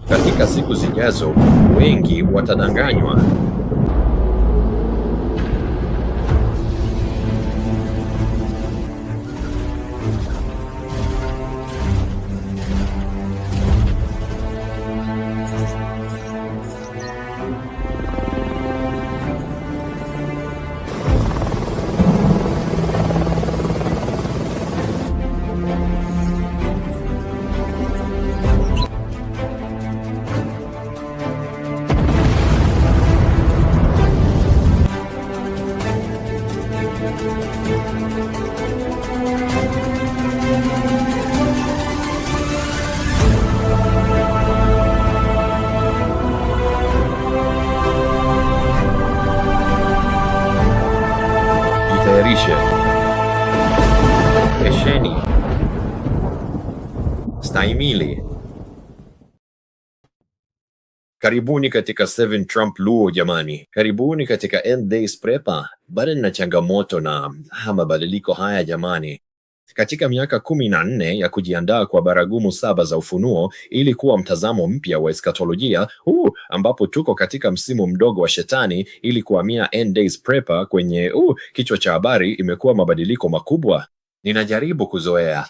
Katika siku zijazo, wengi watadanganywa. Jitayarishe. Kesheni. Stahimili. Karibuni katika 7 Trump Luo jamani. Karibuni katika End Days Prepper. Bado na changamoto na mabadiliko haya jamani. Katika miaka 14 ya kujiandaa kwa baragumu 7 za ufunuo ili kuwa mtazamo mpya wa eskatolojia, ambapo tuko katika msimu mdogo wa shetani ili kuhamia End Days Prepper kwenye kichwa cha habari imekuwa mabadiliko makubwa. Ninajaribu kuzoea.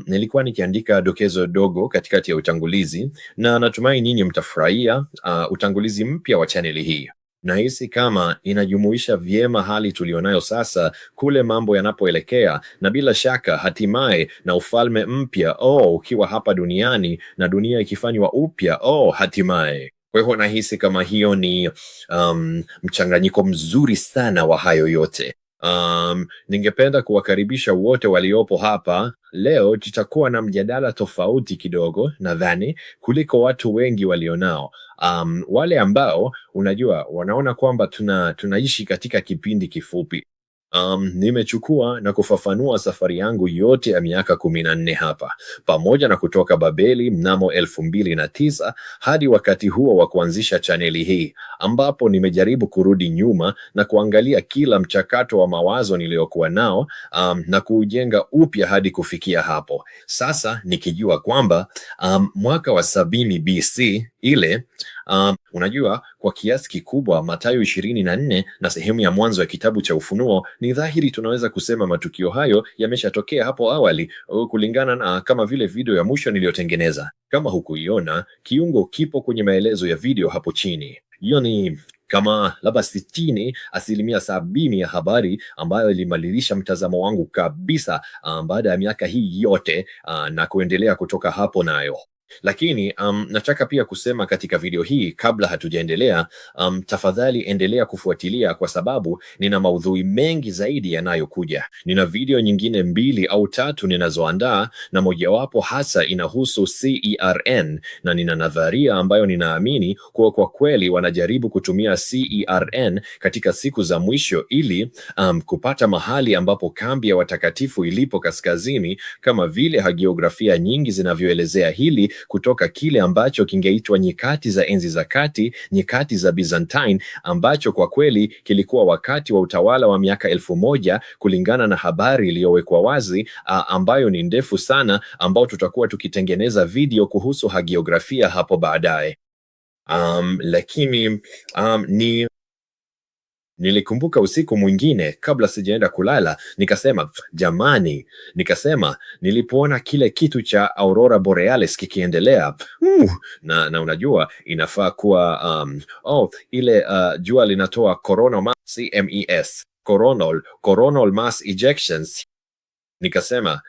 Nilikuwa nikiandika dokezo dogo katikati ya utangulizi na natumai ninyi mtafurahia utangulizi mpya wa chaneli hii. Nahisi kama inajumuisha vyema hali tulionayo sasa, kule mambo yanapoelekea, na bila shaka hatimaye na ufalme mpya ukiwa hapa duniani na dunia ikifanywa upya hatimaye. Kwa hivyo nahisi kama hiyo ni mchanganyiko mzuri sana wa hayo yote. Ningependa kuwakaribisha wote waliopo hapa. Leo tutakuwa na mjadala tofauti kidogo nadhani kuliko watu wengi walionao. Wale ambao unajua wanaona kwamba tunaishi katika kipindi kifupi. Nimechukua na kufafanua safari yangu yote ya miaka 14 hapa, pamoja na kutoka Babeli mnamo 2009 hadi wakati huo wa kuanzisha chaneli hii, ambapo nimejaribu kurudi nyuma na kuangalia kila mchakato wa mawazo niliyokuwa nao na kuujenga upya hadi kufikia hapo sasa, nikijua kwamba mwaka wa 70 BC ile unajua kwa kiasi kikubwa Mathayo 24 na sehemu ya mwanzo ya kitabu cha Ufunuo ni dhahiri tunaweza kusema matukio hayo yameshatokea hapo awali, kulingana na kama vile video ya mwisho niliyotengeneza. Kama hukuiona, kiungo kipo kwenye maelezo ya video hapo chini. Hiyo ni kama labda 60% ya habari ambayo ilimalilisha mtazamo wangu kabisa baada ya miaka hii yote na kuendelea kutoka hapo nayo. Lakini nataka pia kusema katika video hii kabla hatujaendelea, tafadhali endelea kufuatilia kwa sababu nina maudhui mengi zaidi yanayokuja. Nina video nyingine 2 au 3 ninazoandaa, na mojawapo hasa inahusu CERN, na nina nadharia ambayo ninaamini kuwa kwa kweli wanajaribu kutumia CERN katika siku za mwisho ili kupata mahali ambapo kambi ya watakatifu ilipo kaskazini, kama vile hagiografia nyingi zinavyoelezea hili, kutoka kile ambacho kingeitwa nyakati za enzi za kati, nyakati za Byzantine, ambacho kwa kweli kilikuwa wakati wa utawala wa miaka 1000 kulingana na habari iliyowekwa wazi, ambayo ni ndefu sana, ambao tutakuwa tukitengeneza video kuhusu hagiografia hapo baadaye. Lakini nilikumbuka usiku mwingine kabla sijaenda kulala, nikasema nilipoona kile kitu cha Aurora Borealis kikiendelea, na unajua inafaa kuwa ile jua linatoa coronal mass, CMES, coronal mass ejections. Nikasema,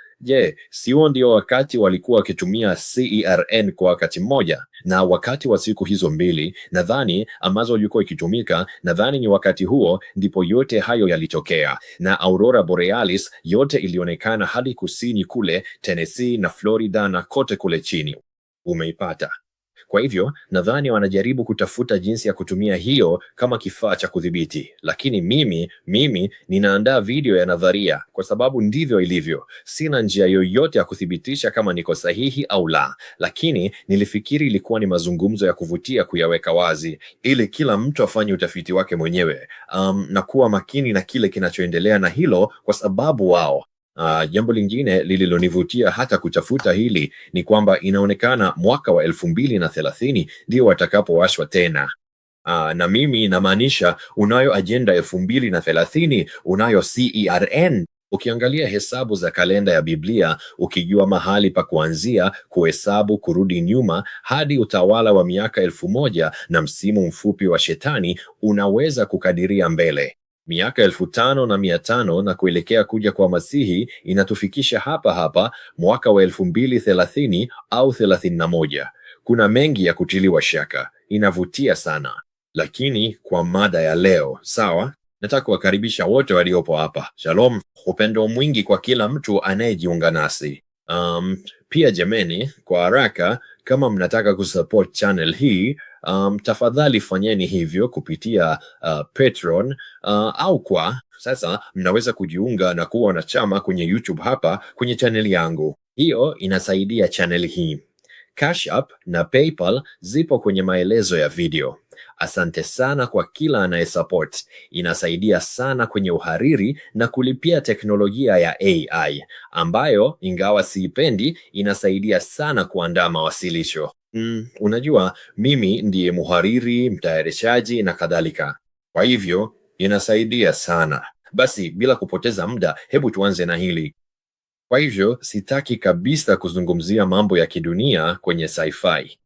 sio ndio wakati walikuwa wakitumia CERN kwa wakati mmoja? Na wakati wa siku hizo 2 nadhani ambazo ilikuwa ikitumika, nadhani ni wakati huo ndipo yote hayo yalitokea, na Aurora Borealis yote ilionekana hadi kusini kule Tennessee na Florida na kote kule chini. Umeipata? Kwa hivyo nadhani wanajaribu kutafuta jinsi ya kutumia hiyo kama kifaa cha kudhibiti, lakini mimi ninaandaa video ya nadharia kwa sababu ndivyo ilivyo. Sina njia yoyote ya kuthibitisha kama niko sahihi au la, lakini nilifikiri ilikuwa ni mazungumzo ya kuvutia kuyaweka wazi ili kila mtu afanye utafiti wake mwenyewe na kuwa makini na kile kinachoendelea na hilo, kwa sababu wao Jambo lingine lililonivutia hata kutafuta hili ni kwamba inaonekana mwaka wa 2030 ndio watakapowashwa tena. Na mimi namaanisha unayo ajenda 2030, unayo CERN. Ukiangalia hesabu za kalenda ya Biblia, ukijua mahali pa kuanzia kuhesabu kurudi nyuma hadi utawala wa miaka 1000 na msimu mfupi wa Shetani, unaweza kukadiria mbele. Miaka 5500 na kuelekea kuja kwa Masihi inatufikisha hapa hapa mwaka wa 2030 au 31. Kuna mengi ya kutiliwa shaka, inavutia sana. Lakini kwa mada ya leo, sawa, nataka kuwakaribisha wote waliopo hapa. Shalom, upendo mwingi kwa kila mtu anayejiunga nasi. Pia jameni, kwa haraka, kama mnataka kusupport channel hii, tafadhali fanyeni hivyo kupitia Patreon, au sasa mnaweza kujiunga na kuwa wanachama kwenye YouTube hapa kwenye channel yangu. Hiyo inasaidia channel hii. Cash App na PayPal zipo kwenye maelezo ya video. Asante sana kwa kila anayesupport. Inasaidia sana kwenye uhariri na kulipia teknolojia ya AI ambayo ingawa siipendi inasaidia sana kuandaa mawasilisho. Unajua mimi ndiye muhariri, mtayarishaji na kadhalika. Kwa hivyo inasaidia sana. Basi bila kupoteza muda, hebu tuanze na hili. Kwa hivyo sitaki kabisa kuzungumzia mambo ya kidunia kwenye sci-fi.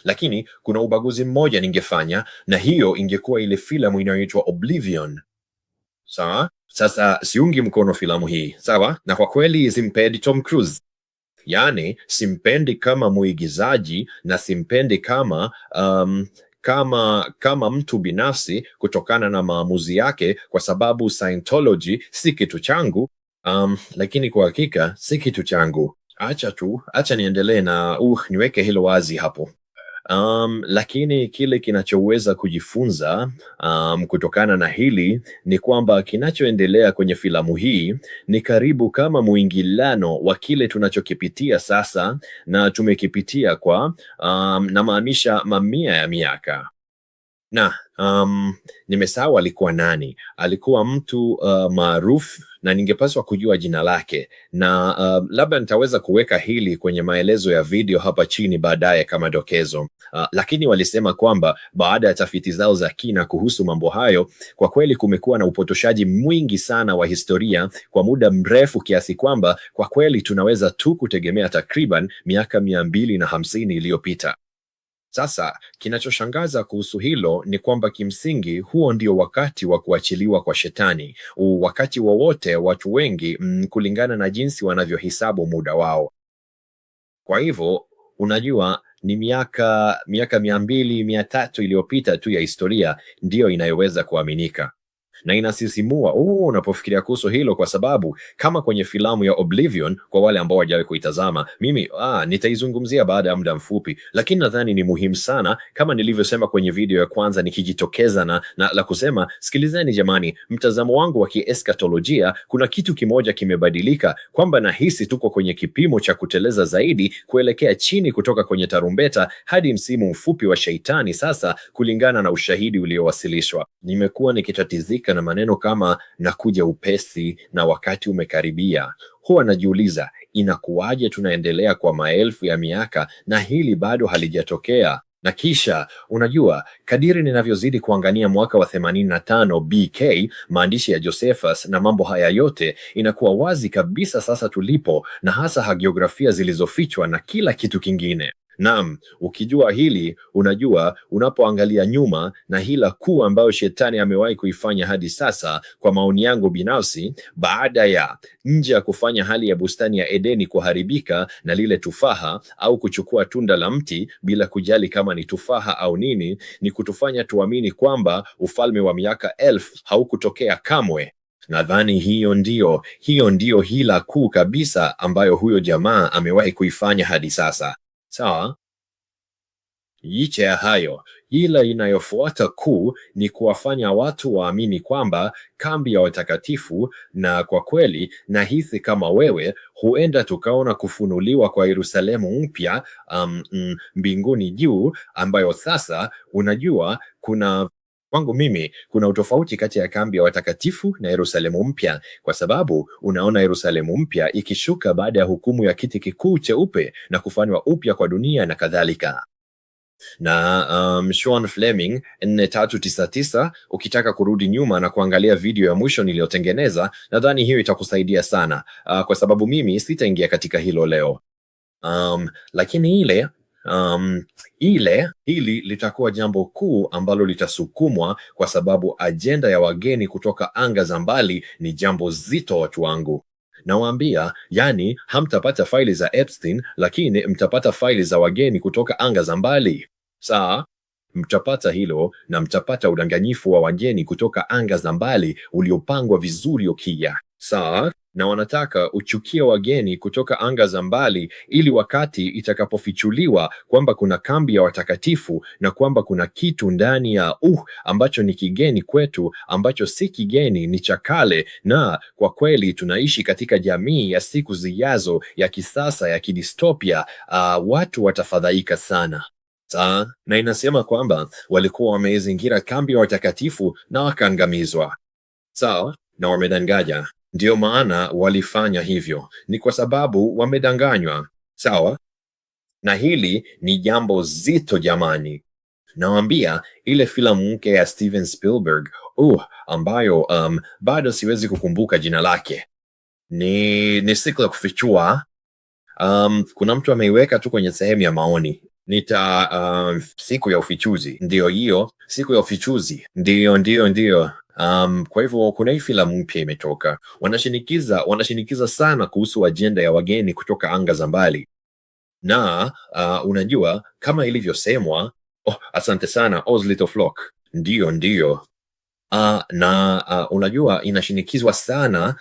Lakini kuna ubaguzi mmoja ningefanya, na hiyo ingekuwa ile filamu inayoitwa Oblivion. Sawa? Sasa siungi mkono filamu hii, sawa? Na kwa kweli simpendi Tom Cruise. Yaani simpendi kama muigizaji na simpendi kama mtu binafsi kutokana na maamuzi yake, kwa sababu Scientology si kitu changu. Lakini kwa hakika si kitu changu. Acha niendelee na niweke hilo wazi hapo. Lakini kile kinachoweza kujifunza kutokana na hili ni kwamba kinachoendelea kwenye filamu hii ni karibu kama muingiliano wa kile tunachokipitia sasa na tumekipitia kwa namaanisha mamia ya miaka. Na nimesahau alikuwa nani. Alikuwa mtu maarufu na ningepaswa kujua jina lake, na labda nitaweza kuweka hili kwenye maelezo ya video hapa chini baadaye kama dokezo. Lakini walisema kwamba baada ya tafiti zao za kina kuhusu mambo hayo, kwa kweli kumekuwa na upotoshaji mwingi sana wa historia kwa muda mrefu, kiasi kwamba kwa kweli tunaweza tu kutegemea takriban miaka 250 iliyopita. Sasa kinachoshangaza kuhusu hilo ni kwamba kimsingi huo ndio wakati wa kuachiliwa kwa Shetani, wakati wowote watu wengi kulingana na jinsi wanavyohesabu muda wao. Kwa hivyo unajua ni miaka 200 300 iliyopita tu ya historia ndiyo inayoweza kuaminika. Na inasisimua unapofikiria kuhusu hilo, kwa sababu kama kwenye filamu ya Oblivion, kwa wale ambao hawajawahi kuitazama, mimi nitaizungumzia baada ya muda mfupi, lakini nadhani ni muhimu sana, kama nilivyosema kwenye video ya kwanza, nikijitokeza na kusema, sikilizeni jamani, mtazamo wangu wa kieskatolojia, kuna kitu kimoja kimebadilika, kwamba nahisi tuko kwenye kipimo cha kuteleza zaidi kuelekea chini kutoka kwenye tarumbeta hadi msimu mfupi wa Sheitani sasa, kulingana na ushahidi uliowasilishwa. Nimekuwa nikitatizika na maneno kama nakuja upesi na wakati umekaribia. Huwa najiuliza, inakuwaje tunaendelea kwa maelfu ya miaka na hili bado halijatokea? Na kisha unajua, kadiri ninavyozidi kuangalia mwaka wa 85 BK, maandishi ya Josephus na mambo haya yote, inakuwa wazi kabisa sasa tulipo, na hasa hagiografia zilizofichwa na kila kitu kingine. Naam, ukijua hili, unajua unapoangalia nyuma na hila kuu ambayo Shetani amewahi kuifanya hadi sasa, kwa maoni yangu binafsi, baada ya nje ya kufanya hali ya bustani ya Edeni kuharibika na lile tufaha, au kuchukua tunda la mti bila kujali kama ni tufaha au nini, ni kutufanya tuamini kwamba ufalme wa miaka 1000 haukutokea kamwe. Nadhani hiyo ndio hila kuu kabisa ambayo huyo jamaa amewahi kuifanya hadi sasa. Sawa? Licha ya hayo, ila inayofuata kuu ni kuwafanya watu waamini kwamba kambi ya watakatifu, na kwa kweli nahisi kama wewe, huenda tukaona kufunuliwa kwa Yerusalemu mpya mbinguni juu, ambayo sasa unajua kuna Kwangu mimi kuna utofauti kati ya kambi ya watakatifu na Yerusalemu mpya, kwa sababu unaona Yerusalemu mpya ikishuka baada ya hukumu ya kiti kikuu cheupe na kufanywa upya kwa dunia na kadhalika. Na Sean Fleming 4399, ukitaka kurudi nyuma na kuangalia video ya mwisho niliyotengeneza, nadhani hiyo itakusaidia sana, kwa sababu mimi sitaingia katika hilo leo. Lakini hili litakuwa jambo kuu ambalo litasukumwa, kwa sababu ajenda ya wageni kutoka anga za mbali ni jambo zito, watu wangu. Nawaambia, yani hamtapata faili za Epstein, lakini mtapata faili za wageni kutoka anga za mbali. Saa mtapata hilo, na mtapata udanganyifu wa wageni kutoka anga za mbali uliopangwa vizuri ukija. Saa na wanataka uchukie wageni kutoka anga za mbali, ili wakati itakapofichuliwa kwamba kuna kambi ya watakatifu na kwamba kuna kitu ndani ya ambacho ni kigeni kwetu, ambacho si kigeni, ni cha kale, na kwa kweli tunaishi katika jamii ya siku zijazo ya kisasa ya kidistopia, watu watafadhaika sana. Na inasema kwamba walikuwa wameizingira kambi ya watakatifu na wakaangamizwa. Sawa, na wamedanganya. Ndio maana walifanya hivyo, ni kwa sababu wamedanganywa. Sawa, na hili ni jambo zito jamani. Nawaambia, ile filamu mpya ya Steven Spielberg ambayo bado siwezi kukumbuka jina lake, ni siku ya kufichua. Kuna mtu ameiweka tu kwenye sehemu ya maoni, siku ya ufichuzi. Ndio hiyo siku ya ufichuzi, ndio. Kwa hivyo kuna hii filamu mpya imetoka, wanashinikiza sana kuhusu ajenda ya wageni kutoka anga za mbali, na unajua kama ilivyosemwa, asante sana Oz Little Flock, ndio. Unajua inashinikizwa sana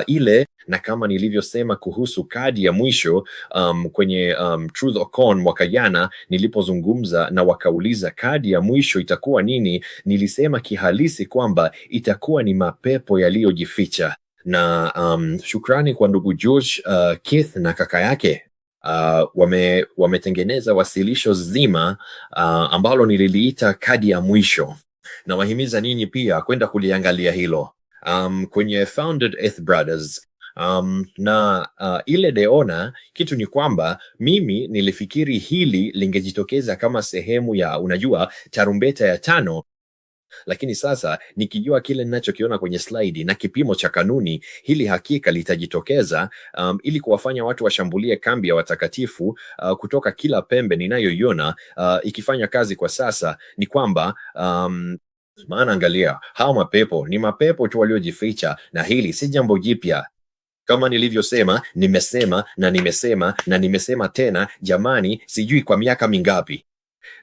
ile, na kama nilivyosema kuhusu kadi ya mwisho kwenye Truth or Con mwaka jana, nilipozungumza na wakauliza kadi ya mwisho itakuwa nini, nilisema kihalisi kwamba itakuwa ni mapepo yaliyojificha. Na shukrani kwa ndugu George Keith na kaka yake, wametengeneza wasilisho zima ambalo nililiita kadi ya mwisho. Na wahimiza ninyi pia kwenda kuliangalia hilo kwenye Founded Earth Brothers. Na ile deona kitu ni kwamba mimi nilifikiri hili lingejitokeza kama sehemu ya, unajua, tarumbeta ya 5, lakini sasa nikijua kile ninachokiona kwenye slide na kipimo cha kanuni, hili hakika litajitokeza ili kuwafanya watu washambulie kambi ya watakatifu kutoka kila pembe ninayoiona ikifanya kazi kwa sasa. Ni kwamba maana angalia, hao mapepo ni mapepo tu waliojificha, na hili si jambo jipya. Kama nilivyosema, nimesema tena jamani, sijui kwa miaka mingapi,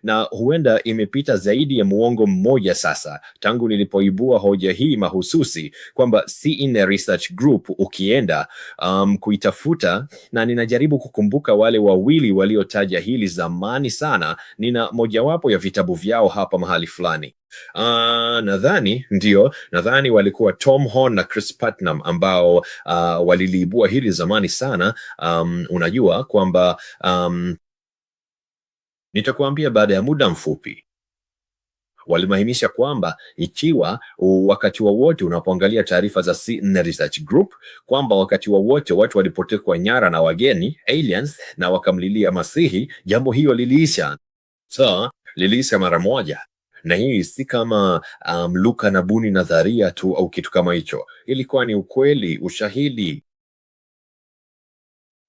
na huenda imepita zaidi ya muongo mmoja sasa tangu nilipoibua hoja hii mahususi, kwamba CNA Research Group ukienda kuitafuta, na ninajaribu kukumbuka wale wawili waliotaja hili zamani sana, nina mojawapo ya vitabu vyao hapa mahali fulani. Nadhani walikuwa Tom Horn na Chris Putnam ambao waliliibua hili zamani sana. Unajua kwamba nitakuambia baada ya muda mfupi. Walimahimisha kwamba ikiwa wakati wowote unapoangalia taarifa za CNA Research Group, kwamba wakati wowote watu walipotekwa nyara na wageni aliens na wakamlilia Masihi, jambo hiyo liliisha. Liliisha mara moja. Na hii si kama Luka na buni nadharia tu au kitu kama hicho. Ilikuwa ni ukweli, ushahidi.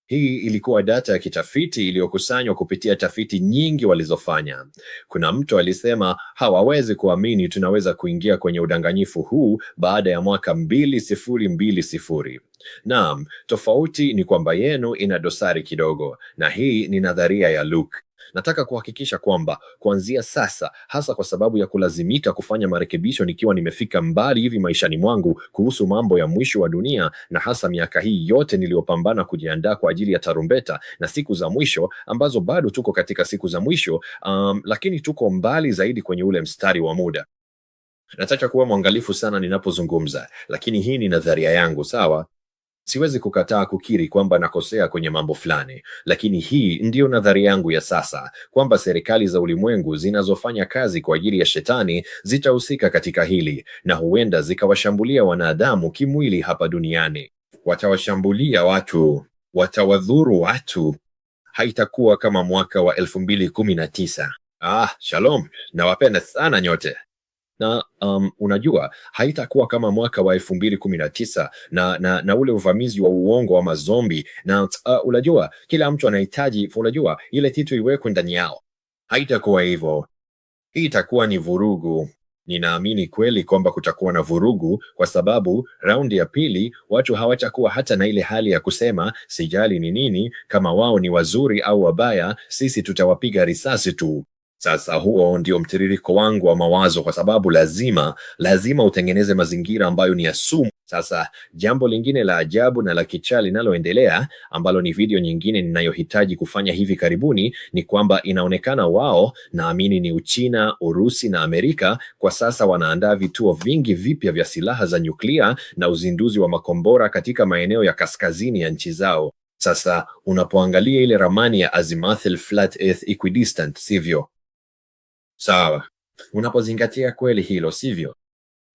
Hii ilikuwa data ya kitafiti iliyokusanywa kupitia tafiti nyingi walizofanya. Kuna mtu alisema hawawezi kuamini tunaweza kuingia kwenye udanganyifu huu baada ya mwaka 2020. Naam, tofauti ni kwamba yenu ina dosari kidogo, na hii ni nadharia ya Luke. Nataka kuhakikisha kwamba kuanzia sasa, hasa kwa sababu ya kulazimika kufanya marekebisho nikiwa nimefika mbali hivi maishani mwangu kuhusu mambo ya mwisho wa dunia, na hasa miaka hii yote niliyopambana kujiandaa kwa ajili ya tarumbeta na siku za mwisho, ambazo bado tuko katika siku za mwisho, lakini tuko mbali zaidi kwenye ule mstari wa muda. Nataka kuwa mwangalifu sana ninapozungumza, lakini hii ni nadharia yangu, sawa? Siwezi kukataa kukiri kwamba nakosea kwenye mambo fulani, lakini hii ndiyo nadhari yangu ya sasa, kwamba serikali za ulimwengu zinazofanya kazi kwa ajili ya shetani zitahusika katika hili, na huenda zikawashambulia wanadamu kimwili hapa duniani. Watawashambulia watu, watawadhuru watu. Haitakuwa kama mwaka wa 2019. Shalom, nawapenda sana nyote. Na unajua, haitakuwa kama mwaka wa 2019 na ule uvamizi wa uongo wa mazombi, na unajua kila mtu anahitaji, unajua, ile kitu iwekwe ndani yao. Haitakuwa hivyo. Hii itakuwa ni vurugu. Ninaamini kweli kwamba kutakuwa na vurugu, kwa sababu raundi ya pili watu hawatakuwa hata na ile hali ya kusema sijali ni nini, kama wao ni wazuri au wabaya, sisi tutawapiga risasi tu. Sasa huo ndio mtiririko wangu wa mawazo, kwa sababu lazima utengeneze mazingira ambayo ni ya sumu. Sasa jambo lingine la ajabu na la kichaa linaloendelea, ambalo ni video nyingine ninayohitaji kufanya hivi karibuni, ni kwamba inaonekana wao, naamini ni Uchina, Urusi na Amerika, kwa sasa wanaandaa vituo vingi vipya vya silaha za nyuklia na uzinduzi wa makombora katika maeneo ya kaskazini ya nchi zao. Sasa unapoangalia ile ramani ya Azimuthal Flat Earth Equidistant, sivyo? Sawa, unapozingatia kweli hilo, sivyo?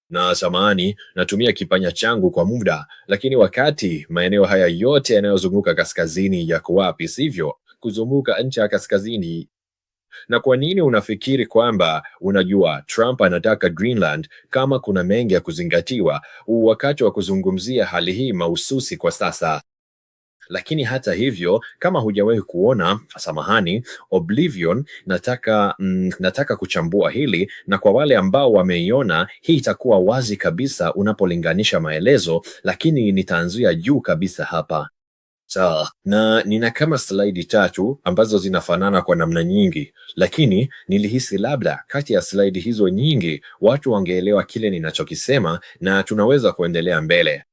Na samahani, natumia kipanya changu kwa muda, lakini wakati maeneo haya yote yanayozunguka kaskazini yako wapi, sivyo? Kuzunguka nchi ya kaskazini. Na kwa nini unafikiri kwamba, unajua, Trump anataka Greenland kama kuna mengi ya kuzingatiwa wakati wa kuzungumzia hali hii mahususi kwa sasa? Lakini hivyo, kama hujawahi kuona, samahani, Oblivion, nataka kuchambua hili, na kwa wale ambao wameiona, hii itakuwa wazi kabisa unapolinganisha maelezo, lakini nitaanzia juu kabisa hapa. Sawa, na nina kama slaidi 3 ambazo zinafanana kwa namna nyingi, lakini nilihisi labda kati ya slaidi hizo nyingi watu wangeelewa kile ninachokisema na tunaweza kuendelea mbele.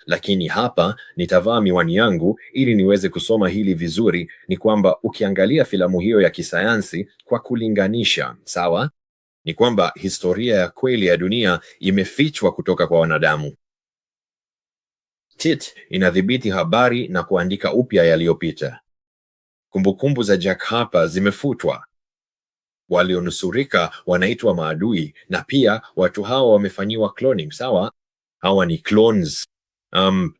Lakini hapa nitavaa miwani yangu ili niweze kusoma hili vizuri. Ni kwamba ukiangalia filamu hiyo ya kisayansi kwa kulinganisha, sawa, ni kwamba historia ya kweli ya dunia imefichwa kutoka kwa wanadamu. TIT inadhibiti habari na kuandika upya yaliyopita. Kumbukumbu za Jack Harper zimefutwa. Walionusurika wanaitwa maadui, na pia watu hawa wamefanyiwa cloning, sawa? Hawa ni clones.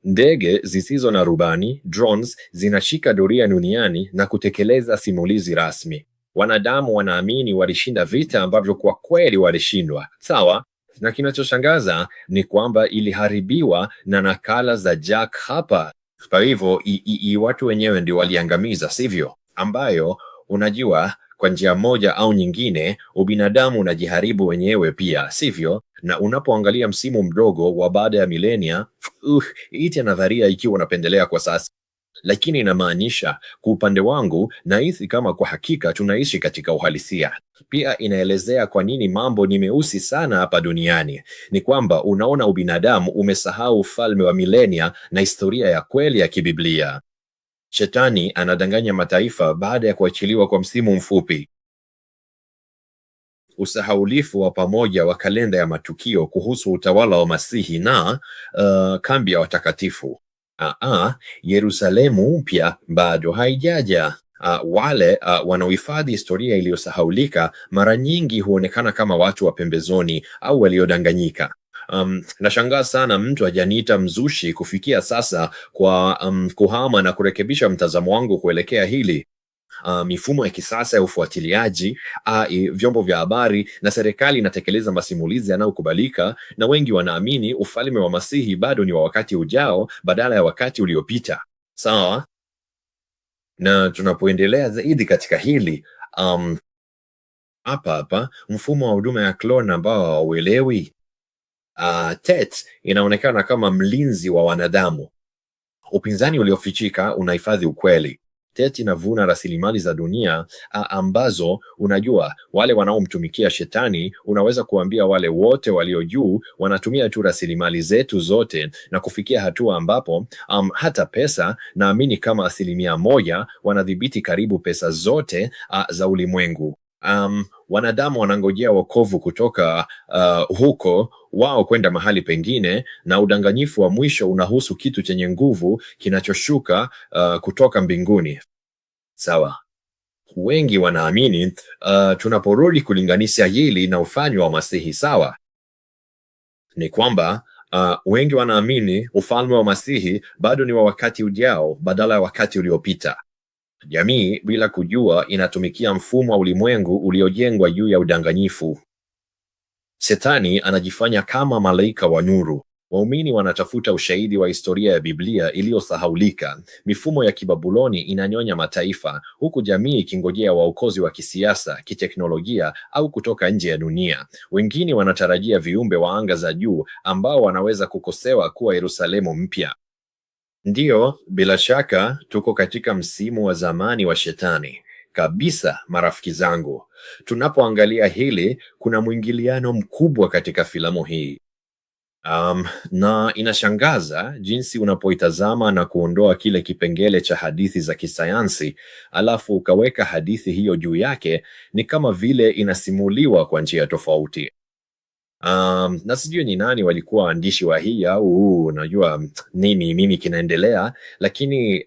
Ndege zisizo na rubani, drones, zinashika doria duniani na kutekeleza simulizi rasmi. Wanadamu wanaamini walishinda vita ambavyo kwa kweli walishindwa, sawa? Na kinachoshangaza ni kwamba iliharibiwa na nakala za Jack Harper. Kwa hivyo watu wenyewe ndio waliangamiza, sivyo? Ambayo, unajua, kwa njia moja au nyingine, ubinadamu unajiharibu wenyewe pia, sivyo? Na unapoangalia msimu mdogo wa baada ya milenia, ite nadharia ikiwa unapendelea kwa sasa. Lakini inamaanisha, kwa upande wangu, nahisi kama kwa hakika tunaishi katika uhalisia. Pia inaelezea kwa nini mambo ni meusi sana hapa duniani. Ni kwamba unaona ubinadamu umesahau ufalme wa milenia na historia ya kweli ya kibiblia. Shetani anadanganya mataifa baada ya kuachiliwa kwa msimu mfupi. Usahaulifu wa pamoja wa kalenda ya matukio kuhusu utawala wa Masihi na kambi ya watakatifu. Yerusalemu mpya bado haijaja. Wale wanaohifadhi historia iliyosahaulika mara nyingi huonekana kama watu wa pembezoni au waliodanganyika. Nashangaa sana mtu hajaniita mzushi kufikia sasa kwa kuhama na kurekebisha mtazamo wangu kuelekea hili. Mifumo ya kisasa ya ufuatiliaji, vyombo vya habari na serikali inatekeleza masimulizi yanayokubalika, na wengi wanaamini ufalme wa Masihi bado ni wa wakati ujao badala ya wakati uliopita. Sawa? Na tunapoendelea zaidi katika hili, hapa mfumo wa huduma ya clone ambao hauelewi. TET inaonekana kama mlinzi wa wanadamu. Upinzani uliofichika unahifadhi ukweli. TET inavuna rasilimali za dunia ambazo, unajua, wale wanaomtumikia shetani, unaweza kuambia wale wote walio juu wanatumia tu rasilimali zetu zote, na kufikia hatua ambapo hata pesa, naamini kama 1% wanadhibiti karibu pesa zote za ulimwengu. wanadamu wanangojea wokovu kutoka huko wao kwenda mahali pengine, na udanganyifu wa mwisho unahusu kitu chenye nguvu kinachoshuka kutoka mbinguni. Sawa. Wengi wanaamini tunaporudi kulinganisha hili na ufalme wa Masihi, sawa, ni kwamba wengi wanaamini ufalme wa Masihi bado ni wa wakati ujao badala ya wakati uliopita. Jamii bila kujua inatumikia mfumo wa ulimwengu uliojengwa juu ya udanganyifu. Shetani anajifanya kama malaika wa nuru. Waumini wanatafuta ushahidi wa historia ya Biblia iliyosahaulika. Mifumo ya kibabuloni inanyonya mataifa, huku jamii ikingojea waokozi wa kisiasa, kiteknolojia au kutoka nje ya dunia. Wengine wanatarajia viumbe wa anga za juu ambao wanaweza kukosewa kuwa Yerusalemu mpya. Ndiyo, bila shaka tuko katika msimu wa zamani wa Shetani kabisa, marafiki zangu. Tunapoangalia hili, kuna mwingiliano mkubwa katika filamu hii. Na inashangaza jinsi unapoitazama na kuondoa kile kipengele cha hadithi za kisayansi, alafu ukaweka hadithi hiyo juu yake, ni kama vile inasimuliwa kwa njia tofauti. Na sijui ni nani walikuwa waandishi wa hii au unajua nini kinaendelea, lakini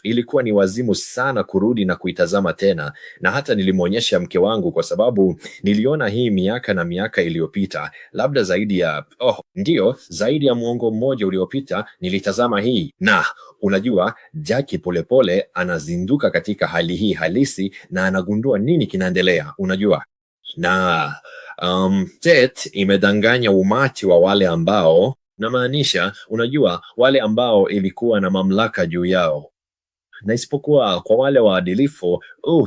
ilikuwa ni wazimu sana kurudi na kuitazama tena, na hata nilimwonyesha mke wangu kwa sababu niliona hii miaka na miaka iliyopita, labda zaidi ya muongo mmoja uliopita nilitazama hii, na unajua Jackie polepole anazinduka katika hali hii halisi na anagundua nini kinaendelea, unajua. Na Tet imedanganya umati wa wale ambao, namaanisha, unajua, wale ambao ilikuwa na mamlaka juu yao, na isipokuwa kwa wale waadilifu,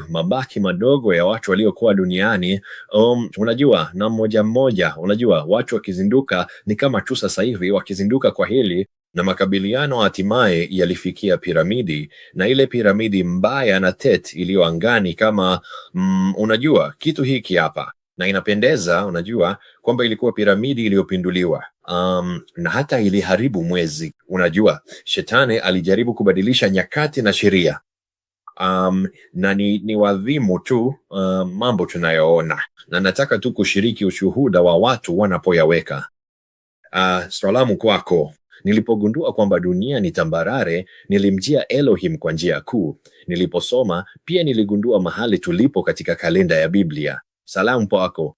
mabaki madogo ya watu waliokuwa duniani, unajua, na mmoja, unajua, watu wakizinduka ni kama tu sasa hivi wakizinduka kwa hili, na makabiliano hatimaye yalifikia piramidi, na ile piramidi mbaya na Tet iliyo angani kama unajua kitu hiki hapa, na inapendeza, unajua, kwamba ilikuwa piramidi iliyopinduliwa. Na hata iliharibu mwezi. Unajua, Shetani alijaribu kubadilisha nyakati na sheria. Na ni wadhimu tu mambo tunayoona, na nataka tu kushiriki ushuhuda wa watu wanapoyaweka. Salamu kwako. Nilipogundua kwamba dunia ni tambarare, nilimjia Elohim kwa njia kuu. Niliposoma, pia niligundua mahali tulipo katika kalenda ya Biblia. Salamu kwako.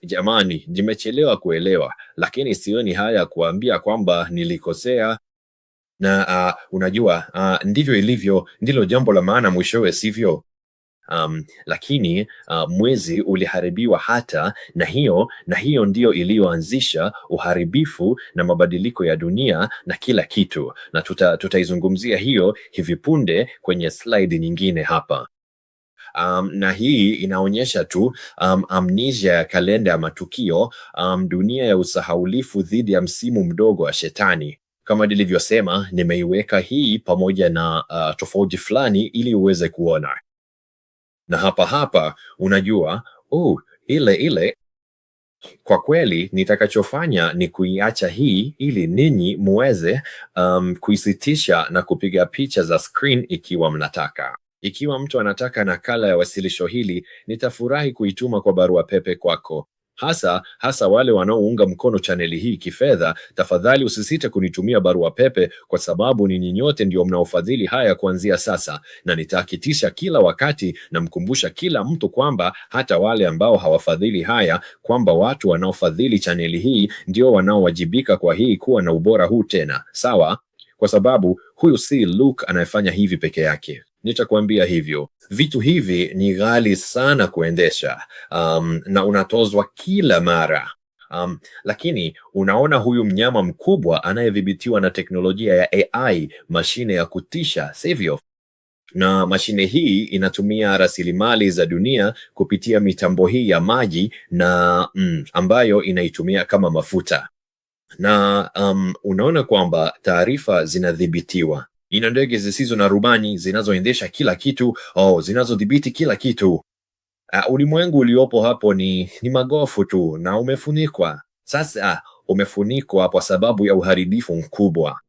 Jamani, nimechelewa kuelewa, lakini sioni haya kuambia kwamba nilikosea. Na unajua, ndivyo ilivyo, ndilo jambo la maana mwishowe, sivyo? Lakini mwezi uliharibiwa hata na hiyo ndio iliyoanzisha uharibifu na mabadiliko ya dunia na kila kitu, na tutaizungumzia hiyo hivi punde kwenye slide nyingine hapa. Na hii inaonyesha tu amnesia ya kalenda ya matukio, dunia ya usahaulifu dhidi ya msimu mdogo wa Shetani. Kama nilivyosema, nimeiweka hii pamoja na tofauti fulani ili uweze kuona. Na hapa unajua, ile kwa kweli nitakachofanya ni kuiacha hii ili ninyi muweze kuisitisha na kupiga picha za screen ikiwa mnataka. Ikiwa mtu anataka nakala ya wasilisho hili, nitafurahi kuituma kwa barua pepe kwako. Hasa wale wanaounga mkono chaneli hii kifedha, tafadhali usisite kunitumia barua pepe, kwa sababu ninyi nyote ndio mnaofadhili haya kuanzia sasa, na nitahakitisha kila wakati na mkumbusha kila mtu kwamba hata wale ambao hawafadhili haya, kwamba watu wanaofadhili chaneli hii ndio wanaowajibika kwa hii kuwa na ubora huu tena, sawa? Kwa sababu huyu si Luke anayefanya hivi peke yake. Nitakwambia hivyo. Vitu hivi ni ghali sana kuendesha, na unatozwa kila mara. Lakini unaona huyu mnyama mkubwa anayedhibitiwa na teknolojia ya AI, mashine ya kutisha, sivyo? Na mashine hii inatumia rasilimali za dunia kupitia mitambo hii ya maji na ambayo inaitumia kama mafuta. Na unaona kwamba taarifa zinadhibitiwa. Ina ndege zisizo na rubani zinazoendesha kila kitu, zinazodhibiti kila kitu. Ulimwengu uliopo hapo ni magofu tu na umefunikwa. Sasa umefunikwa kwa sababu ya uharibifu mkubwa.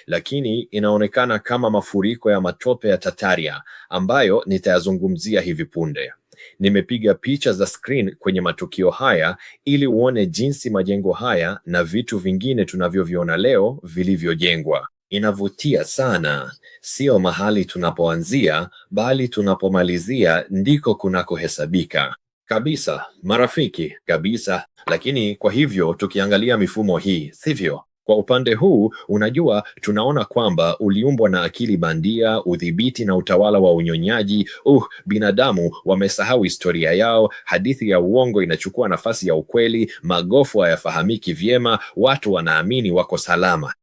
lakini inaonekana kama mafuriko ya matope ya Tataria ambayo nitayazungumzia hivi punde. Nimepiga picha za screen kwenye matukio haya ili uone jinsi majengo haya na vitu vingine tunavyoviona leo vilivyojengwa. Inavutia sana. Sio mahali tunapoanzia, bali tunapomalizia ndiko kunakohesabika. Kabisa, marafiki, kabisa. Lakini kwa hivyo tukiangalia mifumo hii, sivyo? Kwa upande huu, unajua, tunaona kwamba uliumbwa na akili bandia, udhibiti na utawala wa unyonyaji. Binadamu wamesahau historia yao, hadithi ya uongo inachukua nafasi ya ukweli, magofu hayafahamiki vyema, watu wanaamini wako salama.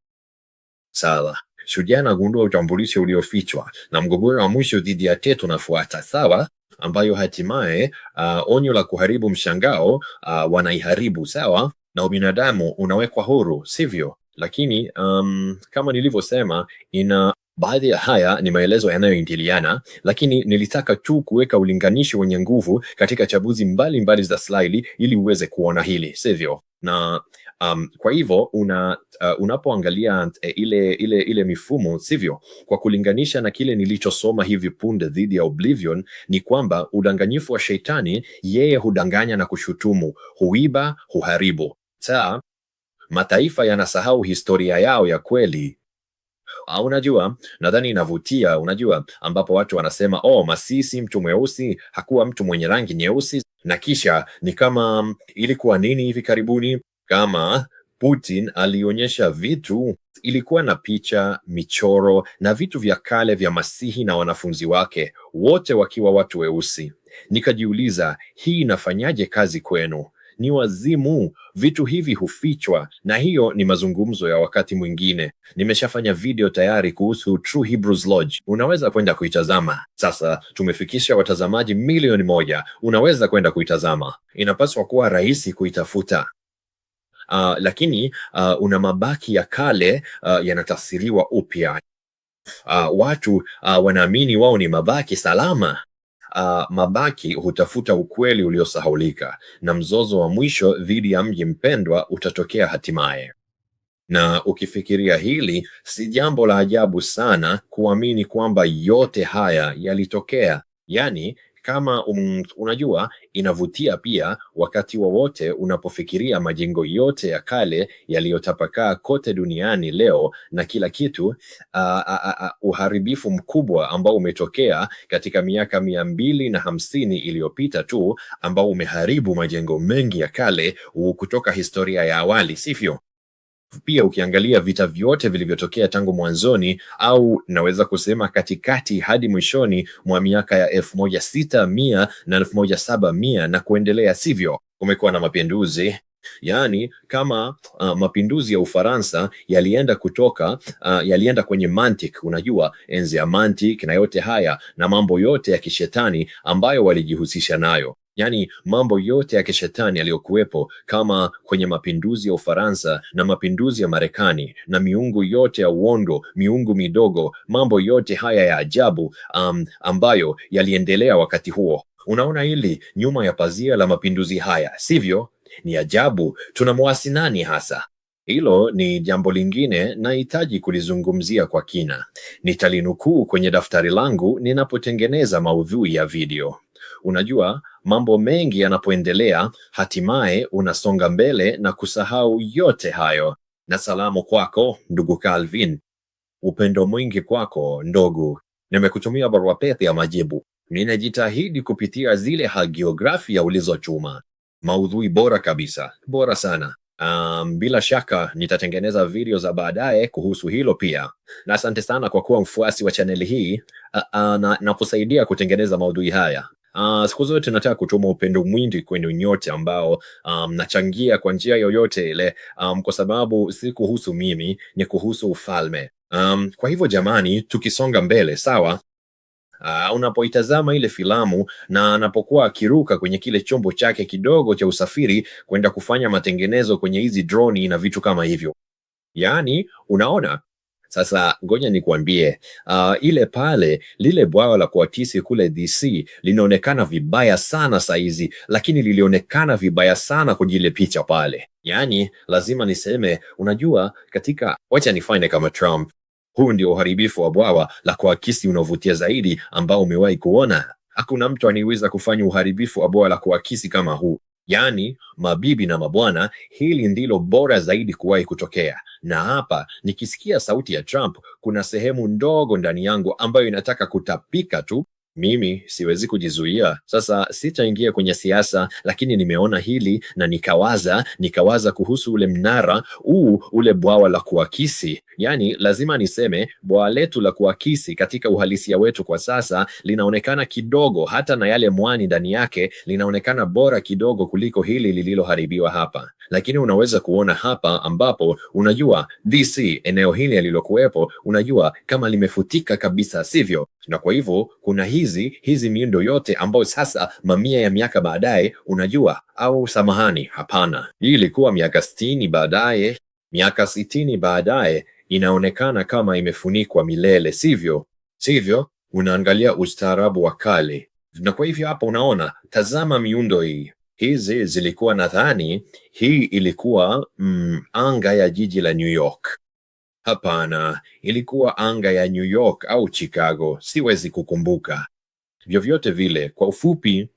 Sawa, shujaa anagundua utambulisho uliofichwa na mgogoro wa mwisho dhidi ya Tet unafuata, sawa, ambayo hatimaye onyo la kuharibu mshangao wanaiharibu, sawa, na ubinadamu unawekwa huru, sivyo? Lakini kama nilivyosema, baadhi ya haya ni maelezo yanayoingiliana, lakini nilitaka tu kuweka ulinganishi wenye nguvu katika chabuzi mbalimbali za slaidi ili uweze kuona hili, sivyo? Na kwa hivyo unapoangalia ile mifumo, sivyo, kwa kulinganisha na kile nilichosoma hivi punde dhidi ya Oblivion, ni kwamba udanganyifu wa Shetani, yeye hudanganya na kushutumu, huiba, huharibu. Saa mataifa yanasahau historia yao ya kweli. Unajua, nadhani inavutia, unajua, ambapo watu wanasema Masisi mtu mweusi hakuwa mtu mwenye rangi nyeusi, na kisha ni kama ilikuwa nini hivi karibuni, kama Putin alionyesha vitu, ilikuwa na picha, michoro na vitu vya kale vya Masihi na wanafunzi wake, wote wakiwa watu weusi. Nikajiuliza, hii inafanyaje kazi kwenu? Ni wazimu. Vitu hivi hufichwa, na hiyo ni mazungumzo ya wakati mwingine. Nimeshafanya video tayari kuhusu True Hebrews Lodge, unaweza kwenda kuitazama. Sasa tumefikisha watazamaji 1,000,000, unaweza kwenda kuitazama. Inapaswa kuwa rahisi kuitafuta. Lakini una mabaki ya kale yanatafsiriwa upya. Watu wanaamini wao ni mabaki salama. Mabaki hutafuta ukweli uliosahaulika, na mzozo wa mwisho dhidi ya mji mpendwa utatokea hatimaye. Na ukifikiria hili, si jambo la ajabu sana kuamini kwamba yote haya yalitokea. Yani, kama unajua, inavutia pia wakati wowote unapofikiria majengo yote ya kale yaliyotapakaa kote duniani leo na kila kitu, uharibifu mkubwa ambao umetokea katika miaka 250 iliyopita tu, ambao umeharibu majengo mengi ya kale kutoka historia ya awali, sivyo? Pia ukiangalia vita vyote vilivyotokea tangu mwanzoni, au naweza kusema katikati hadi mwishoni mwa miaka ya 1600 na 1700 na kuendelea, sivyo? Kumekuwa na mapinduzi. Yaani kama mapinduzi ya Ufaransa yalienda kwenye mantiki, unajua, enzi ya mantiki na yote haya na mambo yote ya kishetani ambayo walijihusisha nayo. Yani mambo yote ya kishetani yaliyokuwepo kama kwenye mapinduzi ya Ufaransa na mapinduzi ya Marekani na miungu yote ya uondo, miungu midogo, mambo yote haya ya ajabu ambayo yaliendelea wakati huo. Unaona hili nyuma ya pazia la mapinduzi haya, sivyo? Ni ajabu. Tunamwasi nani hasa? Hilo ni jambo lingine nahitaji kulizungumzia kwa kina. Nitalinukuu kwenye daftari langu ninapotengeneza maudhui ya video. Unajua, mambo mengi yanapoendelea, hatimaye unasonga mbele na kusahau yote hayo. Na salamu kwako, ndugu Calvin. Upendo mwingi kwako, ndugu. Nimekutumia barua pepe ya majibu. Ninajitahidi kupitia zile hagiografia ulizochuma. Maudhui bora kabisa, bora sana. Bila shaka nitatengeneza video za baadaye kuhusu hilo pia. Na asante sana kwa kuwa mfuasi wa chaneli hii na kusaidia kutengeneza maudhui haya. Siku zote nataka kutuma upendo mwingi kwenu nyote ambao nachangia kwa njia yoyote ile, kwa sababu si kuhusu mimi, ni kuhusu ufalme. Kwa hivyo jamani, tukisonga mbele, sawa? Unapoitazama ile filamu na anapokuwa akiruka kwenye kile chombo chake kidogo cha usafiri kwenda kufanya matengenezo kwenye hizi droni na vitu kama hivyo, yaani unaona. Sasa ngoja nikuambie, lile bwawa la kuakisi kule DC linaonekana vibaya sana saizi, lakini lilionekana vibaya sana kwenye ile picha pale. Yaani lazima niseme, unajua, wacha nifanye kama Trump. Huu ndio uharibifu wa bwawa la kuakisi unaovutia zaidi ambao umewahi kuona. Hakuna mtu anayeweza kufanya uharibifu wa bwawa la kuakisi kama huu. Yaani, mabibi na mabwana, hili ndilo bora zaidi kuwahi kutokea. Na hapa nikisikia sauti ya Trump, kuna sehemu ndogo ndani yangu ambayo inataka kutapika tu. Mimi siwezi kujizuia. Sasa sitaingia kwenye siasa, lakini nimeona hili na nikawaza kuhusu ule mnara ule bwawa la kuakisi. Yaani lazima niseme bwawa letu la kuakisi katika uhalisia wetu kwa sasa linaonekana kidogo, hata na yale mwani ndani yake linaonekana bora kidogo kuliko hili lililoharibiwa hapa. Lakini unaweza kuona hapa ambapo unajua DC, eneo hili lililokuwepo, unajua kama limefutika kabisa, sivyo? Na kwa hivyo kuna hizi miundo yote ambayo sasa mamia ya miaka baadaye, unajua, au samahani, hapana, hii ilikuwa miaka 60 baadaye, miaka 60 baadaye, inaonekana kama imefunikwa milele, sivyo? Unaangalia ustaarabu wa kale. Na kwa hivyo hapa unaona, tazama miundo hii. Hizi zilikuwa, nadhani hii ilikuwa anga ya jiji la New York. Hapana, ilikuwa anga ya New York au Chicago, siwezi kukumbuka. Vyovyote vile, kwa ufupi,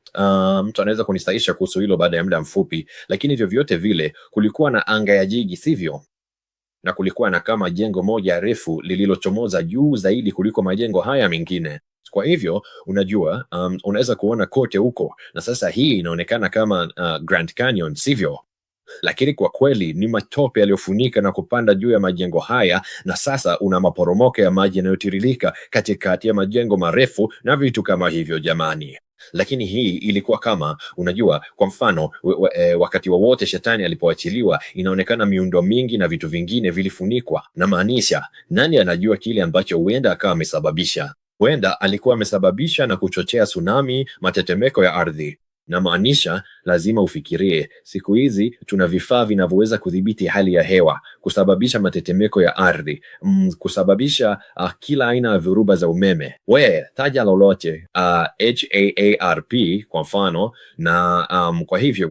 mtu anaweza kunistahisha kuhusu hilo baada ya muda mfupi, lakini vyovyote vile kulikuwa na anga ya jiji, sivyo? Na kulikuwa na kama jengo moja refu lililochomoza juu zaidi kuliko majengo haya mengine. Kwa hivyo unajua, unaweza kuona kote huko, na sasa hii inaonekana kama Grand Canyon, sivyo? Lakini kwa kweli ni matope yaliyofunika na kupanda juu ya majengo haya, na sasa una maporomoko ya maji yanayotiririka katikati ya majengo marefu na vitu kama hivyo, jamani. Lakini hii ilikuwa kama, unajua, kwa mfano wakati wowote shetani alipoachiliwa, inaonekana miundo mingi na vitu vingine vilifunikwa. Na maanisha, nani anajua kile ambacho huenda akawa amesababisha? Huenda alikuwa amesababisha na kuchochea tsunami, matetemeko ya ardhi. Na maanisha, lazima ufikirie, siku hizi tuna vifaa vinavyoweza kudhibiti hali ya hewa, kusababisha matetemeko ya ardhi, kusababisha kila aina ya dhoruba za umeme. Taja lolote, HAARP kwa mfano, na kwa hivyo